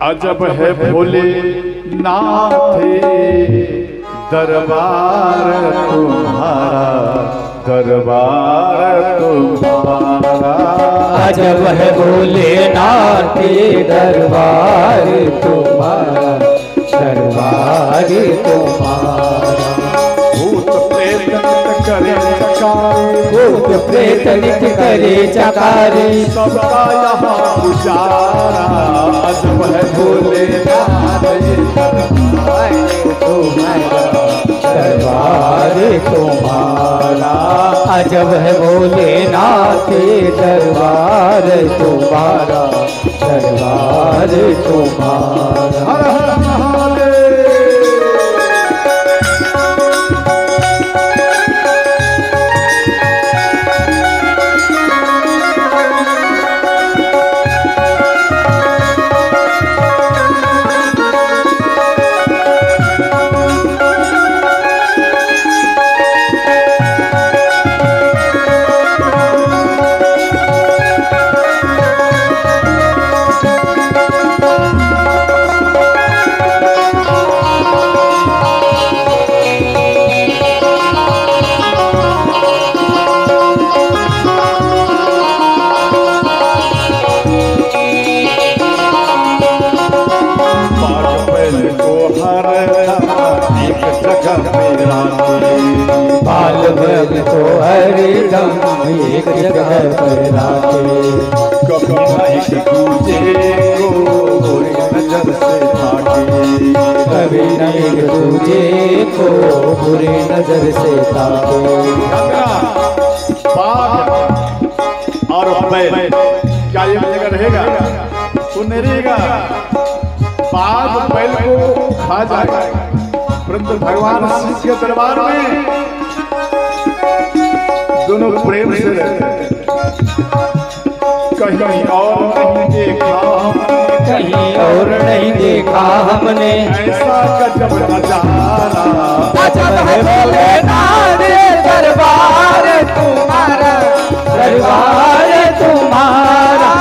अजब है भोले नाथ दरबार तुम्हारा, दरबार तुम्हारा। अजब है भोलेनाथ दरबार तुम्हारा, दरबार तुम्हारा। भूत प्रेत नित करे चकारे, भूत प्रेत नित करे चकारे, सबका यहाँ पुजारा। अजब है भोलेनाथ दरबार तुम्हारा, दरबार तुम्हारा। अजब है भोलेनाथ दरबार तुम्हारा, दरबार तुम्हारा। हर हर महादेव। बाल बैल को हरदम एक जगह पर लाते, कभी न एक दूजे को बुरी नजर से ताके, कभी न एक दूजे को बुरी नजर से ताके। बाघ और बैल क्या ये जगह रहेगा? तो नहीं रहेगा। बाघ बैल को खा जाएगा, परंतु भगवान शिव के दरबार में दोनों प्रेम से रहते। कहीं और नहीं देखा, कहीं और नहीं देखा हमने ऐसा गजब नजारा। अजब है भोलेनाथ दरबार तुम्हारा, दरबार तुम्हारा।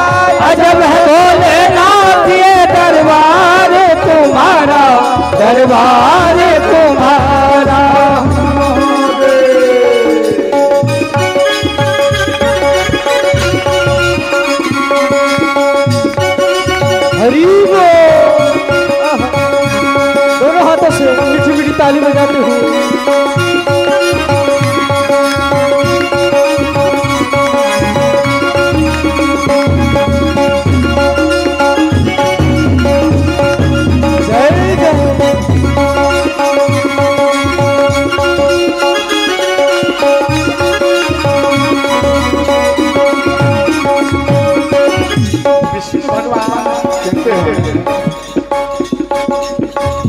अजब है भोलेनाथ ये दरबार तुम्हारा, दरबार तुम्हारा। हरि बोल। दोनों हाथों से मीठी मीठी ताली बजाते हुए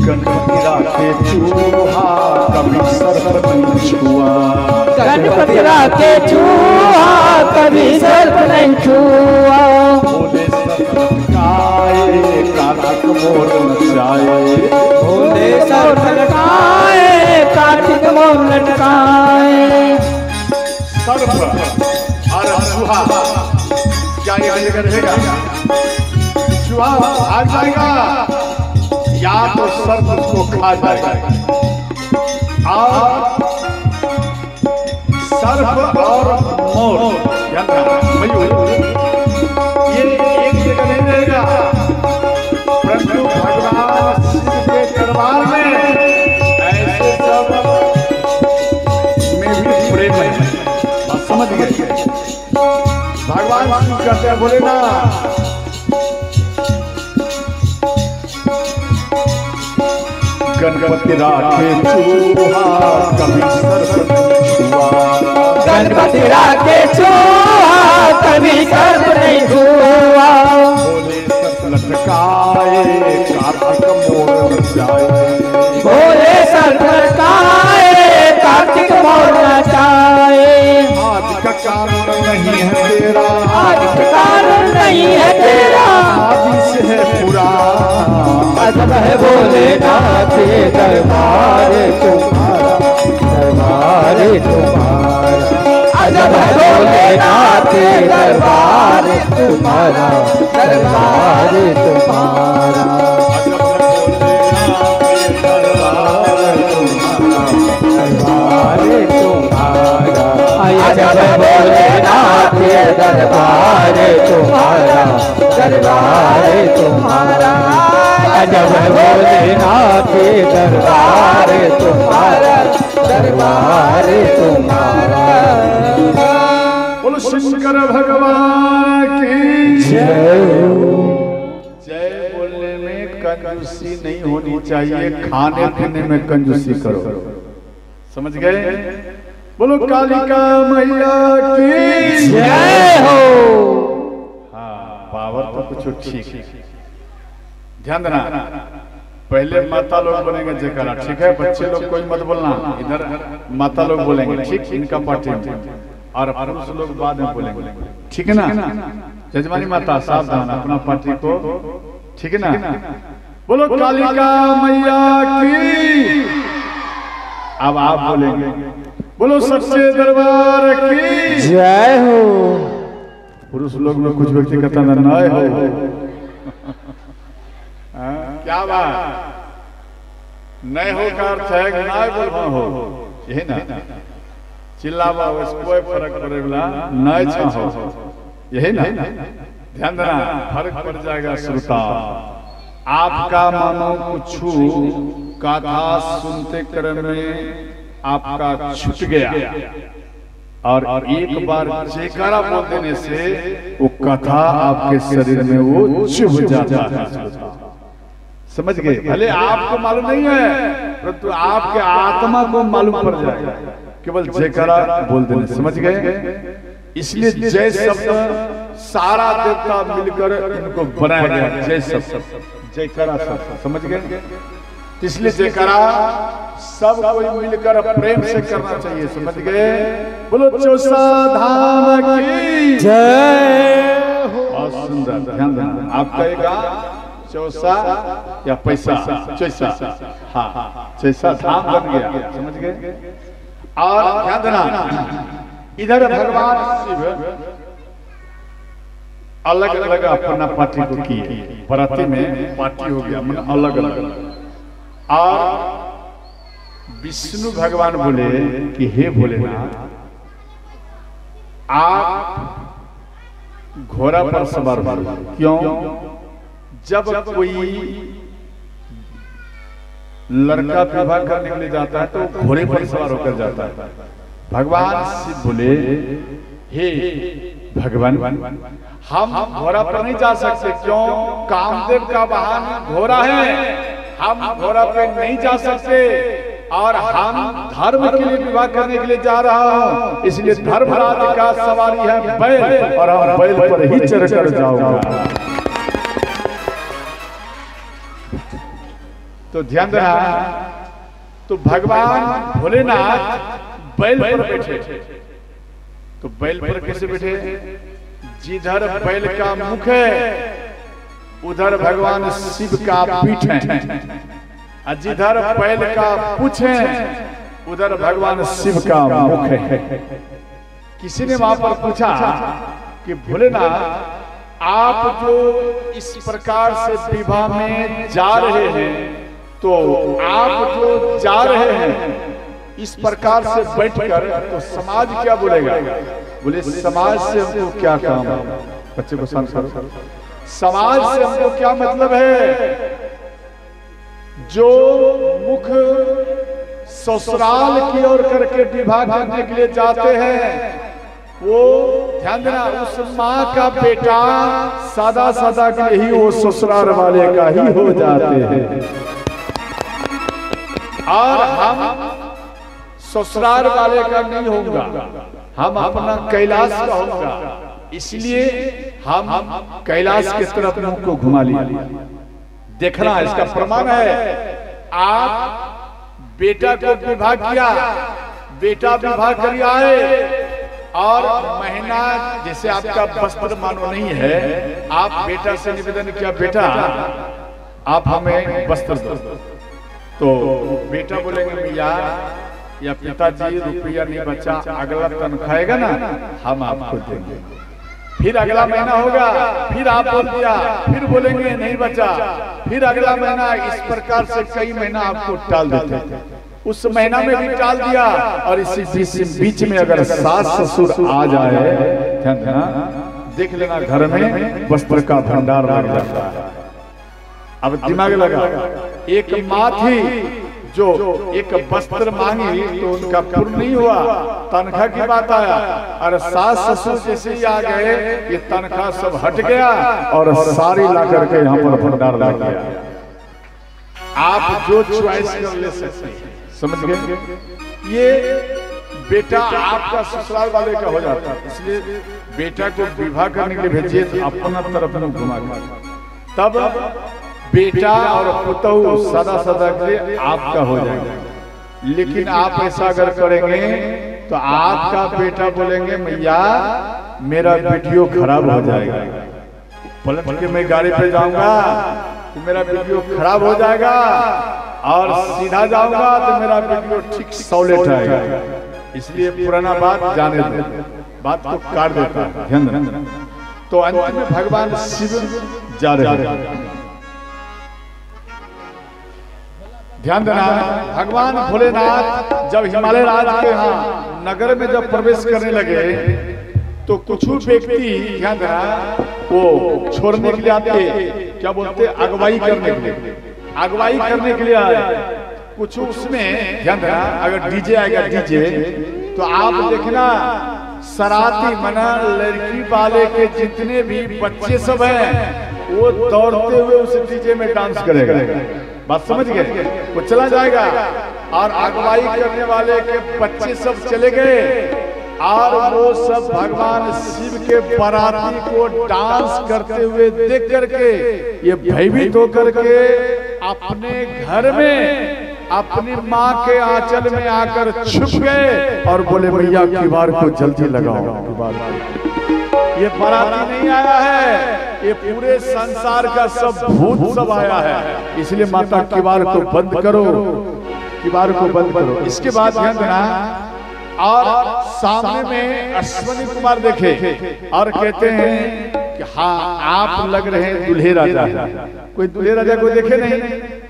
गणपति राखे चूहा कभी सर्प नहीं छुआ, गणपति राखे चूहा कभी सर्प नहीं छुआ। भोले सर्प लटकाए कार्तिक मोर नचाए, भोले सर्प लटकाए कार्तिक मोर लटकाए। सर्प और चूहा क्या ये जगह रहेगा? चूहा आ जाएगा या तो सर्प उसको खा जाएगा, और सर्प और मोर मयूर ये एक जगह नहीं रहेगा, परंतु भगवान शिव के दरबार में ऐसे सब में भी प्रेम है। समझ गए? भगवान शिव कहते हैं बोले ना, गणपति राखे चूहा कभी सर्प नहीं छुआ, गणपति राखे चूहा कभी सर्प नहीं छुआ। भोले सर्प लटकाए कार्तिक मोर नचाए, भोले सर्प लटकाए कार्तिक मोर नचाए। आदि का कारण नहीं है तेरा, आदि का कारण नहीं है तेरा, आदि से है पूरा। अजब है भोलेनाथ दरबार तुम्हारा, दरबार तुम्हारा। अजब है भोलेनाथ के दरबार तुम्हारा, दरबार तुम्हारा। जब भोलेनाथ के दरबार तुम्हारा, दरबार तुम्हारा। जब भोलेनाथ के दरबार तुम्हारा, दरबार तुम्हारा। बोलो शंकर भगवान की जय। जय बोलने में कंजूसी नहीं होनी चाहिए, खाने पीने में कंजूसी करो। समझ गए? बोलो कालिका मैया की जय हो। हाँ, पावर तो कुछ ठीक। ध्यान देना, पहले माता लोग बनेंगे जयकारा, ठीक है? बच्चे लोग कोई मत बोलना, इधर माता लोग बोलेंगे, ठीक? इनका पार्टी, और पुरुष लोग बाद में बोलेंगे, ठीक है ना? जजमानी माता सावधान, अपना पार्टी को, ठीक है ना? बोलो कालिका मैया की। अब आप बोलेंगे, बोलो सच्चे दरबार की जय हो। पुरुष लोग में कुछ व्यक्ति कहता है नय हो। क्या बात? नय हो का अर्थ है नाय बोलवा हो, यही ना? चिल्लावा हो, कोई फर्क पड़े वाला नय छा हो, यही ना? ध्यान देना, फर्क पड़ जाएगा श्रोता। आपका मानो कुछ कथा सुनते क्रम में आपका छूट गया, और एक बार जयकारा बोल देने से वो कथा आपके शरीर में वो चुभ जाता है। समझ गए? भले आपको मालूम नहीं है, परंतु आपके आत्मा को मालूम पड़ जाएगा केवल जयकारा बोल देने। समझ गए? इसलिए जय शब्द सारा देवता मिलकर इनको बनाया गया, जय शब्द, जयकारा शब्द। समझ गए? इसलिए जयकारा सब कोई मिलकर प्रेम से करना चाहिए। समझ गए? बोलो चौसा धाम की जय हो। बहुत सुंदर, ध्यान देना। आप कहेगा चौसा या पैसा, चौसा, हाँ, चौसा धाम बन गया। समझ गए? और ध्यान देना, इधर भगवान शिव अलग अलग अपना पार्टी को किए, बराती में पार्टी हो गया, मतलब अलग अलग। और विष्णु भगवान बोले कि हे भोलेनाथ, आप घोड़ा पर सवार हो। क्यों? जब कोई लड़का विवाह करने के लिए जाता है तो घोड़े पर सवार होकर जाता है। भगवान शिव बोले हे भगवान, हम घोड़ा पर नहीं जा सकते। क्यों? कामदेव का वाहन घोड़ा है, हम घोड़ा पे नहीं जा सकते, और हम धर्म के लिए विवाह करने के लिए जा रहा हूं, इसलिए धर्मराज का सवारी है बैल, और हम बैल पर ही चढ़कर जाऊंगा। तो ध्यान देना, तो भगवान भोलेनाथ बैल पर बैठे। तो बैल पर कैसे बैठे? जिधर बैल का मुख है उधर भगवान शिव का पीठ है, और जिधर बैल का पूंछ है उधर भगवान शिव का मुख है। किसी ने वहां पर पूछा कि भोलेनाथ, आप जो इस प्रकार से विवाह में जा रहे हैं, तो आप जो जा रहे हैं इस प्रकार से बैठकर, तो समाज क्या बोलेगा? बोले समाज से हमको क्या काम है? बच्चे को शांत करो। समाज से हमको क्या मतलब है? जो मुख ससुराल की ओर करके विवाह करने के लिए जाते हैं, वो ध्यान देना, उस माँ का बेटा सादा सादा के ही वो ससुराल वाले का ही हो जाते हैं, और हम ससुराल वाले का नहीं होगा, हम अपना कैलाश का होगा। इसलिए हम कैलाश की तरफ मुंह को घुमा लिए। देखना, इसका प्रमाण है, आप बेटा को विवाह किया, बेटा विवाह कर आए, और महीना जैसे आपका वस्त्र मानो नहीं है, आप बेटा से निवेदन किया, बेटा आप हमें वस्त्र दो। तो बेटा बोलेंगे भैया या पिताजी रुपया नहीं बचा, अगला तनख्वाह आएगा ना, हम आपको देंगे। फिर अगला महीना होगा, फिर आप बोल दिया, फिर बोलेंगे नहीं बचा, फिर अगला महीना, इस प्रकार से कई महीना आपको टाल देते थे। उस महीना में भी टाल दिया, और इसी बीच में अगर सास ससुर आ जाए, ध्यान देना, देख लेना घर में वस्त्र का भंडार लग जाता है। अब दिमाग लगा, एक माँ थी जो एक वस्त्र मांगी तो उनका पूर्ण नहीं हुआ, तनख्वाह की बात आया, और सास ससुर जैसे ही आ गए ये तनख्वाह सब हट गया और सारी ला करके यहाँ पर भंडार लग गया। आप जो चॉइस कर ले सकते हैं, समझ गए? ये बेटा आपका ससुराल वाले का हो जाता है, इसलिए बेटा को विवाह करने के लिए भेजिए तो अपना तरफ में घुमा, तब बेटा और पुतहु सदा सदा के लिए आपका हो जाएगा। लेकिन आप ऐसा अगर करेंगे तो आपका बेटा बोलेंगे मैया मेरा वीडियो खराब हो जाएगा, पलट के मैं गाड़ी पे जाऊंगा तो मेरा वीडियो खराब हो जाएगा, और सीधा जाऊंगा तो मेरा वीडियो ठीक सॉलिड आएगा। इसलिए पुराना बात जाने दो, बात को काट देता है, ध्यान देना। तो अंत में भगवान शिव जा रहे हैं, ध्यान देना। भगवान भोलेनाथ जब हिमालय राज के यहाँ नगर में जब प्रवेश करने लगे तो कुछ व्यक्ति, ध्यान देना, वो छोड़ने के लिए आते, क्या बोलते, अगुवाई करने के लिए, अगुवाई करने के लिए आए कुछ। उसमें ध्यान देना, अगर डीजे आएगा डीजे तो आप देखना सराती मना लड़की वाले के जितने भी बच्चे सब हैं वो दौड़ते हुए उस डीजे में डांस करेगा। बात समझ गए? वो चला जाएगा और अगुवाई करने वाले के बच्चे सब चले गए, और वो सब भगवान शिव के बाराती को डांस करते हुए देख करके ये भयभीत होकर के अपने घर में अपनी माँ के आंचल में आकर छुप गए और बोले भैया किवाड़ को जल्दी लगाओ, ये बाराती नहीं आया है, ये पूरे संसार का सब भूत सब आया है, इसलिए माता किवाड़ को बंद करो, किवाड़ को बंद करो। इसके बाद ध्यान देना, और सामने में अश्वनी कुमार देखे और कहते हैं कि हाँ आप लग रहे हैं दूल्हे राजा। कोई दूल्हे राजा को देखे नहीं,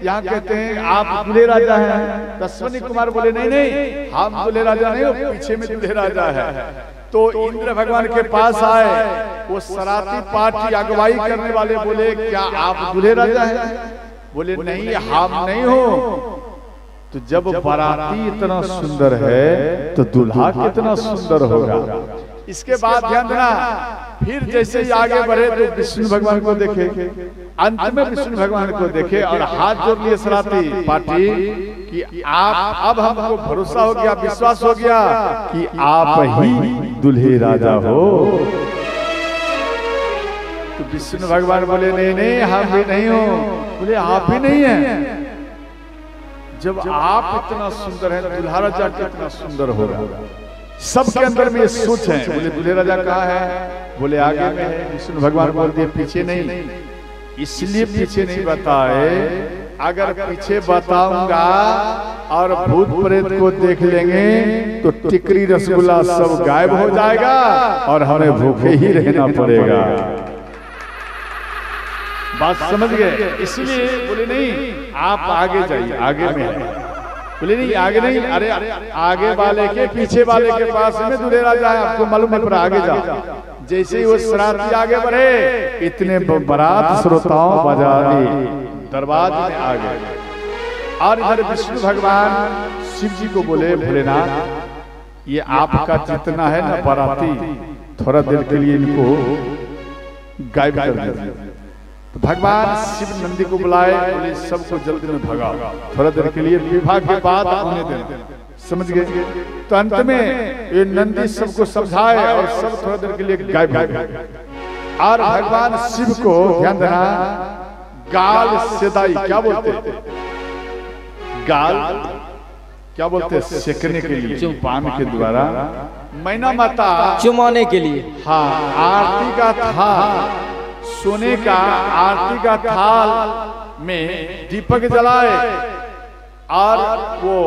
यहाँ कहते हैं आप दूल्हे राजा हैं। अश्वनी कुमार बोले नहीं नहीं हम दूल्हे राजा नहीं हो, पीछे में दूल्हे राजा है। तो इंद्र भगवान के पास आए, वो सराती पार्टी अगुवाई करने वाले बोले क्या आप दूल्हे राजा हैं? बोले नहीं हम नहीं हो। तो जब बाराती इतना सुंदर है तो दूल्हा कितना सुंदर होगा। इसके बाद ध्यान देना, फिर जैसे ही आगे बढ़े तो विष्णु भगवान को देखे, अंत में विष्णु भगवान को देखे और हाथ जोड़ लिए सराती पार्टी कि आप, अब हमको भरोसा हो गया, विश्वास हो गया कि आप ही दूल्हे राजा हो। तो विष्णु भगवान बोले नहीं नहीं हम भी नहीं हो। बोले आप भी नहीं है? जब आप इतना सुंदर हैं दूल्हा राजा कितना सुंदर होगा। सबके अंदर में ये सोच है। बोले दूल्हे राजा कहाँ है? बोले आगे में है। विष्णु भगवान बोल दिए पीछे नहीं, इसलिए पीछे नहीं बताए, अगर पीछे बताऊंगा और भूत प्रेत को देख लेंगे तो टिकरी रसगुल्ला सब गायब हो जाएगा और हमें भूखे ही रहना पड़ेगा। बात समझ गए? इसलिए बोले नहीं आप आगे जाइए, आगे में है। बोले नहीं आगे नहीं, अरे आगे वाले के पीछे वाले के पास में दूल्हे राजा है, आपको मालूम है, पर आगे जाओ। जैसे ही वो सराती आगे बढ़े इतने बारात श्रोताओं बाजारी दरबार में आ गए। और इधर विष्णु भगवान शिव जी को बोले भोलेनाथ ये आपका जितना है ना बाराती, थोड़ा देर के लिए इनको गायब कर दीजिए। तो भगवान शिव नंदी को बुलाए, बोले सबको जल्दी में भगाओ, थोड़ा देर के लिए विवाह के बाद होने दें। समझ गए? तो अंत में ये नंदी सबको समझाए और सब थोड़ा देर के लिए गायब हो गए। और भगवान शिव को ध्यान देना, गाल सेदाई क्या बोलते? गाल क्या बोलते? सेकने के लिए, पान के द्वारा मैना माता चुमाने के लिए। हाँ, आरती का थाल, सोने का आरती का थाल में दीपक जलाए और वो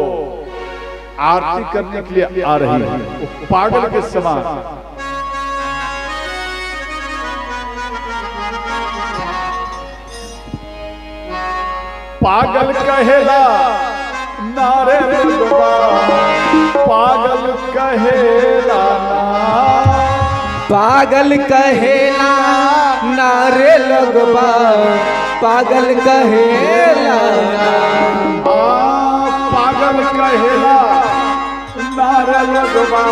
आरती करने के लिए आ रही है, वो पागल के समान। पागल कहेला नारे लोगवा, पागल कहेला पागल कहेला नारे लोगवा, पागल कहेला पागल कहेला नारे लोगवा,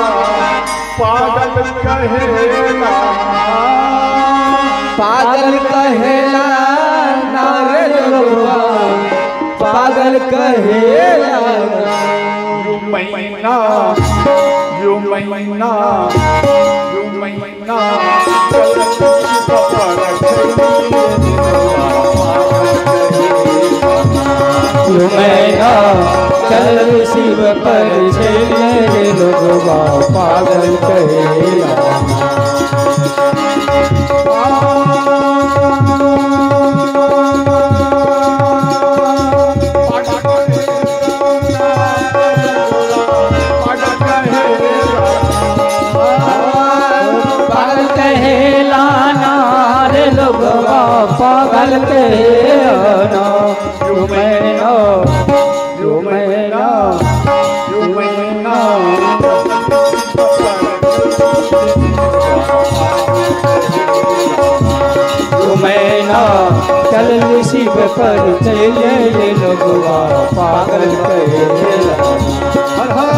पागल कहेला पागल कहेला नारे लोगवा, पागल कहेला यू महीना यू महीना यू महीना यू महीना चल शिव पर छेड़े लोगवा, पागल कहेला पागल कहेला यू महीना यू महीना यू महीना यू महीना चल शिव पर चले लोगवा, पागल कहेला हर हर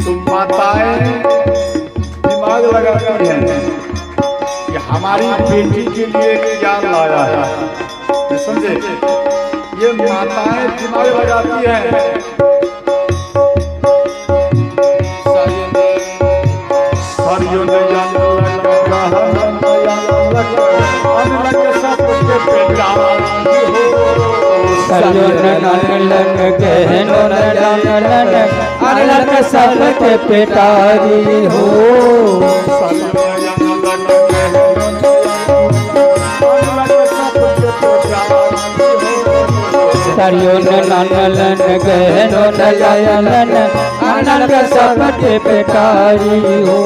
तो माताएं दिमाग लगाती हैं कि हमारी बेटी के लिए क्या लाया है, समझे? ये माताएं दिमाग लगाती हैं। सबके पेटारी हो सरियो नलन गहनो नलन आनंद सबके पेटारी हो।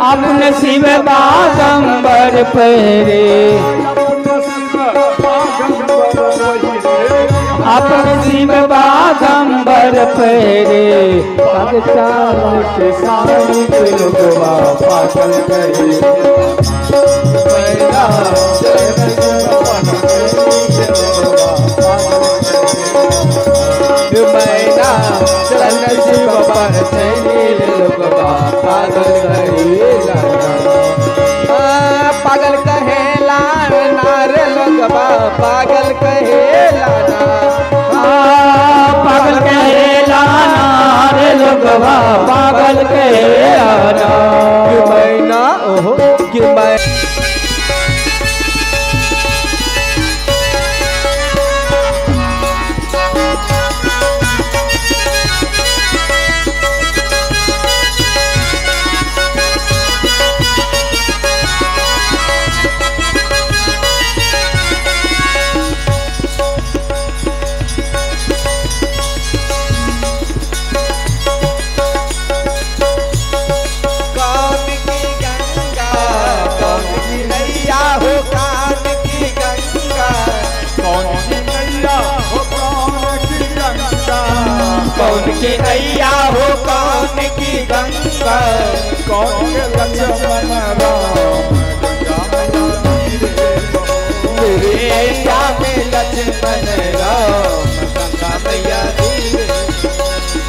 अपने शिव बागंबर पहरे, अपने शिव बागंबर पहरे, पाकिस्तान के सामने के लोगवा पागल करे शिव पर लोगवा पागल करेला, पागल कहेला नारे लोगवा, पागल कहेला पागल कहेला नारे लोगवा, पागल कहेला क्यों महीना ओहो क्यों कौन की नैया हो कौन की गंगा, कौन के लक्ष्मण राम मैया में लक्ष्मण राम, गंगा मैया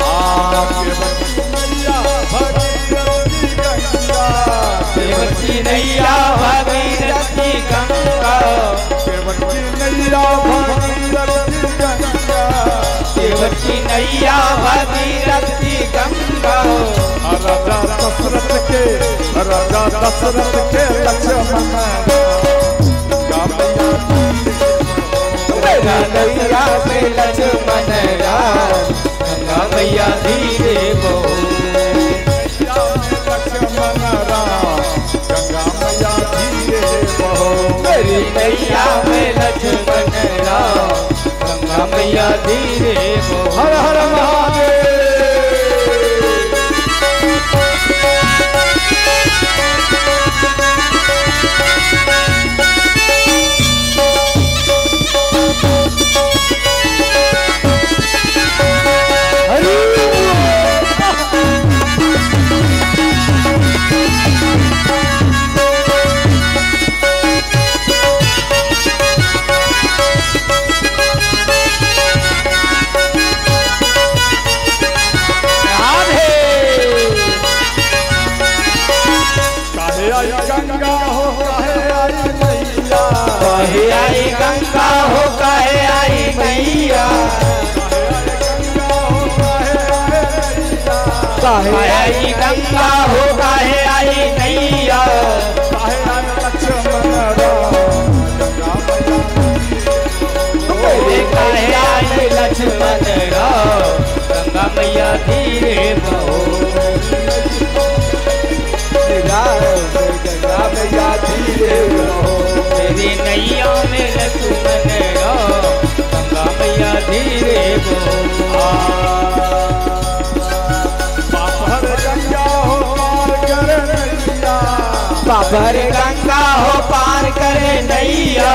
आपके मैया भगीरथी गंगा, की नैया भागीरथी गंगा, केवट की नैया भागीरथी गंगा, केवट की नैया भागीरथी गंगा। राजा दशरथ के लक्ष्मण गंगा नैया में लक्ष्मण राम, गंगा मैया धीरे बहो। लक्ष्मण राम गंगा मैया धीरे बहो। मेरी नैया में लक्ष्मण राम, गंगा मैया धीरे बहो। हर हर महादेव। गंगा हो काहे आई मैया, काहे आई गंगा हो काहे आई मैया, काहे आई गंगा हो काहे आई मैया, काहे आई लक्ष्मण राम गंगा मैया, काहे आई लक्ष्मण राम, गंगा मैया धीरे बहो। गंगा मैया धीरे बहो। मेरी नैया में लक्ष्मण राम, गंगा मैया धीरे बहो। बापर गंगा हो पार करे नैया, बापर गंगा हो पार करे नैया,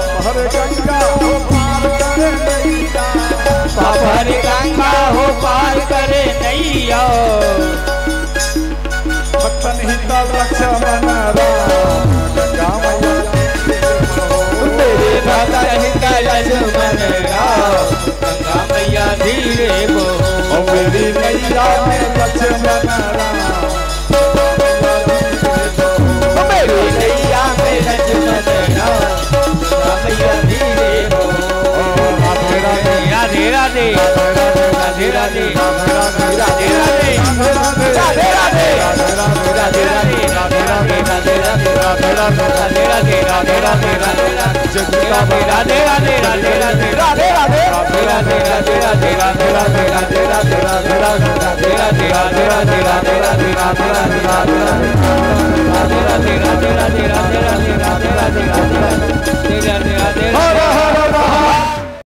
बापर गंगा हो पार करे नैया, बापर गंगा हो पार करे नैया। भक्तन हित लक्ष्मण राम गंगा मैया मेरे भक्तन हित लक्ष्मण राम, गंगा मैया धीरे बहो। मेरी नैया में लक्ष्मण राम मेरी नैया में लक्ष्मण राम, गंगा मैया धीरे बहो। राधे राधे राधे राधे राधे राधे राधे राधे राधे राधे राधे राधे।